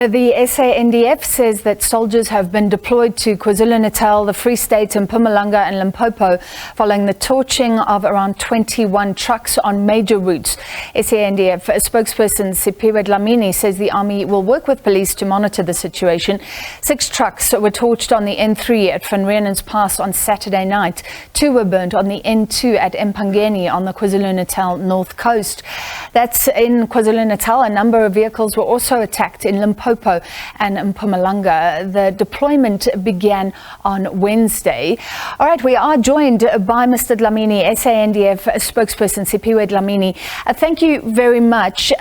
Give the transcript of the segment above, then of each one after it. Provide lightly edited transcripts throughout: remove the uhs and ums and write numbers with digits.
The SANDF says that soldiers have been deployed to KwaZulu-Natal, the Free State, and Mpumalanga and Limpopo following the torching of around 21 trucks on major routes. SANDF spokesperson Siphiwe Dlamini says the army will work with police to monitor the situation. 6 trucks were torched on the N3 at Reenen's Pass on Saturday night. 2 were burnt on the N2 at Empangeni on the KwaZulu-Natal North Coast. That's in KwaZulu-Natal. A number of vehicles were also attacked in Limpopo and Mpumalanga. The deployment began on Wednesday. All right, we are joined by Mr. Dlamini, SANDF spokesperson Siphiwe Dlamini. Thank you very much.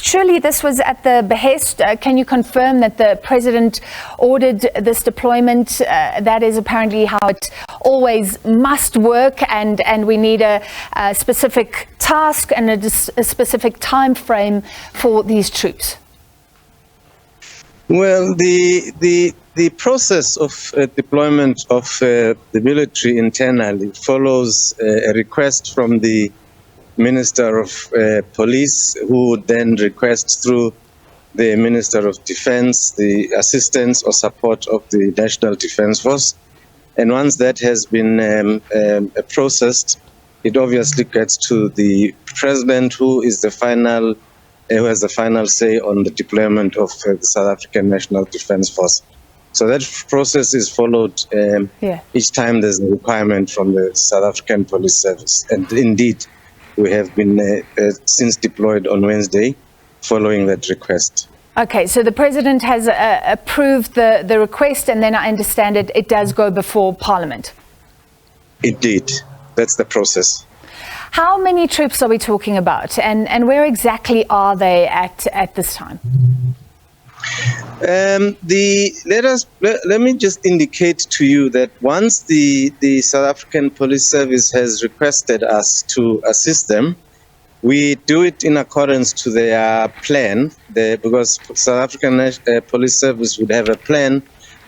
Surely this was at the behest. Can you confirm that the President ordered this deployment? That is apparently how it always must work, and we need a specific task and a specific time frame for these troops. Well, the process of deployment of the military internally follows a request from the Minister of Police, who would then request through the Minister of Defense the assistance or support of the National Defense Force. And once that has been processed, it obviously gets to the President, who has the final say on the deployment of the South African National Defense Force. So that process is followed each time there's a requirement from the South African Police Service. And indeed, we have been since deployed on Wednesday following that request. Okay, so the President has approved the request, and then I understand it does go before Parliament. Indeed, that's the process. How many troops are we talking about, and where exactly are they at this time? Let me just indicate to you that once the South African Police Service has requested us to assist them, we do it in accordance to their plan, because South African Police Service would have a plan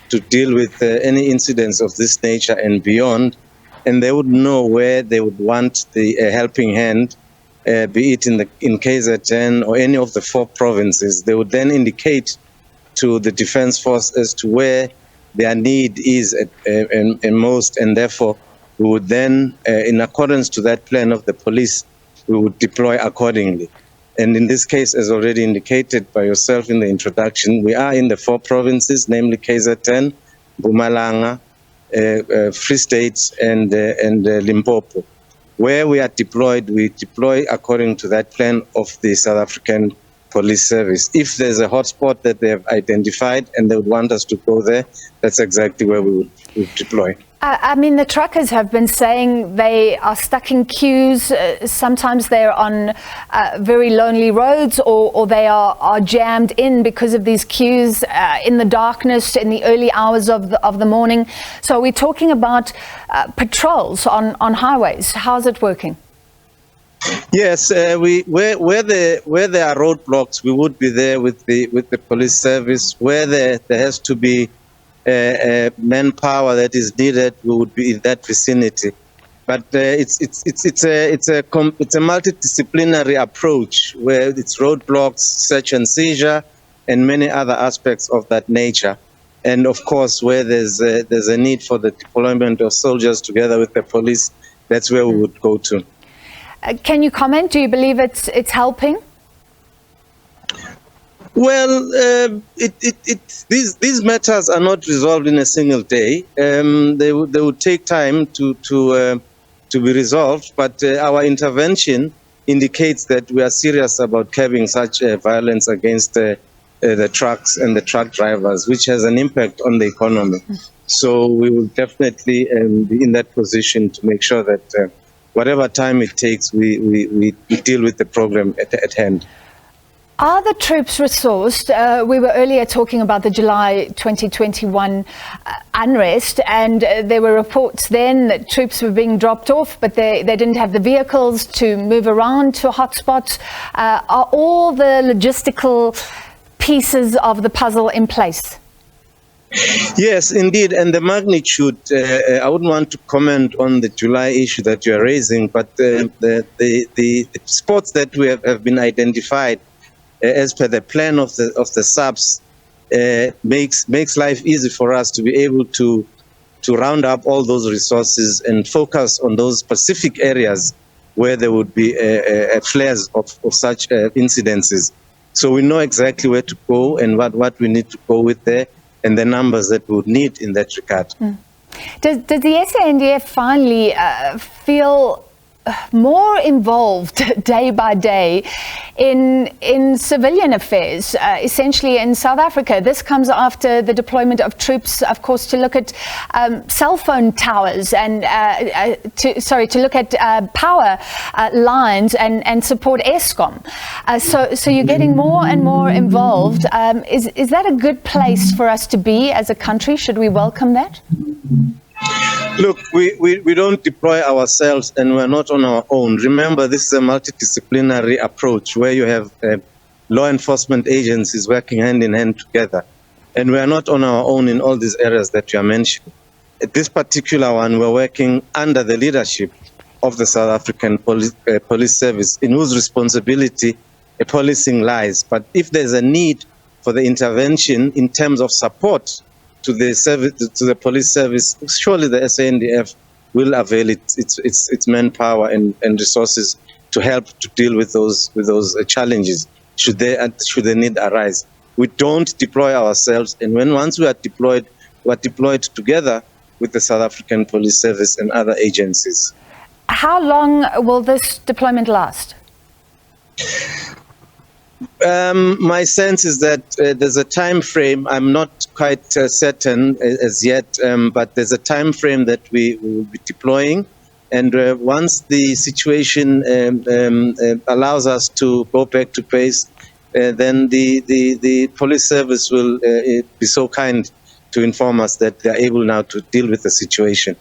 to deal with any incidents of this nature and beyond. And they would know where they would want the helping hand, be it in KZN or any of the 4 provinces. They would then indicate to the Defense Force as to where their need is at most, and therefore we would then, in accordance to that plan of the police, we would deploy accordingly. And in this case, as already indicated by yourself in the introduction, we are in the 4 provinces, namely KZN, Mpumalanga, Free State and Limpopo. Where we are deployed, we deploy according to that plan of the South African Police Service. If there's a hotspot that they have identified and they would want us to go there, that's exactly where we would deploy. I mean, the truckers have been saying they are stuck in queues. Sometimes they're on very lonely roads, or they are jammed in because of these queues in the darkness, in the early hours of the morning. So we're talking about patrols on highways. How's it working? Yes, where there are roadblocks, we would be there with the police service. Where there has to be manpower that is needed, we would be in that vicinity. But it's a multidisciplinary approach where it's roadblocks, search and seizure, and many other aspects of that nature. And of course, where there's a need for the deployment of soldiers together with the police, that's where we would go to. Can you comment? Do you believe it's helping? Well, these matters are not resolved in a single day. They would take time to be resolved. But our intervention indicates that we are serious about curbing such violence against the trucks and the truck drivers, which has an impact on the economy. So we will definitely be in that position to make sure that whatever time it takes, we deal with the problem at hand. Are the troops resourced? We were earlier talking about the July 2021 unrest, and there were reports then that troops were being dropped off, but they didn't have the vehicles to move around to hotspots. Are all the logistical pieces of the puzzle in place? Yes, indeed, and the magnitude, I wouldn't want to comment on the July issue that you are raising, but the spots that we have been identified as per the plan of the SABS, makes life easy for us to be able to round up all those resources and focus on those specific areas where there would be flares of such incidences. So we know exactly where to go and what we need to go with there and the numbers that we would need in that regard. Does the SANDF finally feel more involved day by day in civilian affairs, essentially in South Africa? This comes after the deployment of troops, of course, to look at cell phone towers and to look at power lines and support Eskom. So you're getting more and more involved. Is that a good place for us to be as a country? Should we welcome that? Look, we don't deploy ourselves and we're not on our own. Remember, this is a multidisciplinary approach where you have law enforcement agencies working hand in hand together. And we are not on our own in all these areas that you are mentioning. At this particular one, we're working under the leadership of the South African Police Service, in whose responsibility policing lies. But if there's a need for the intervention in terms of support to the service, to the police service, surely the SANDF will avail its manpower and resources to help to deal with those challenges should the need arise. We don't deploy ourselves, and once we are deployed together with the South African Police Service and other agencies. How long will this deployment last? My sense is that there's a time frame. I'm not quite certain as yet, but there's a time frame that we will be deploying. And once the situation allows us to go back to base, then the police service will be so kind to inform us that they are able now to deal with the situation.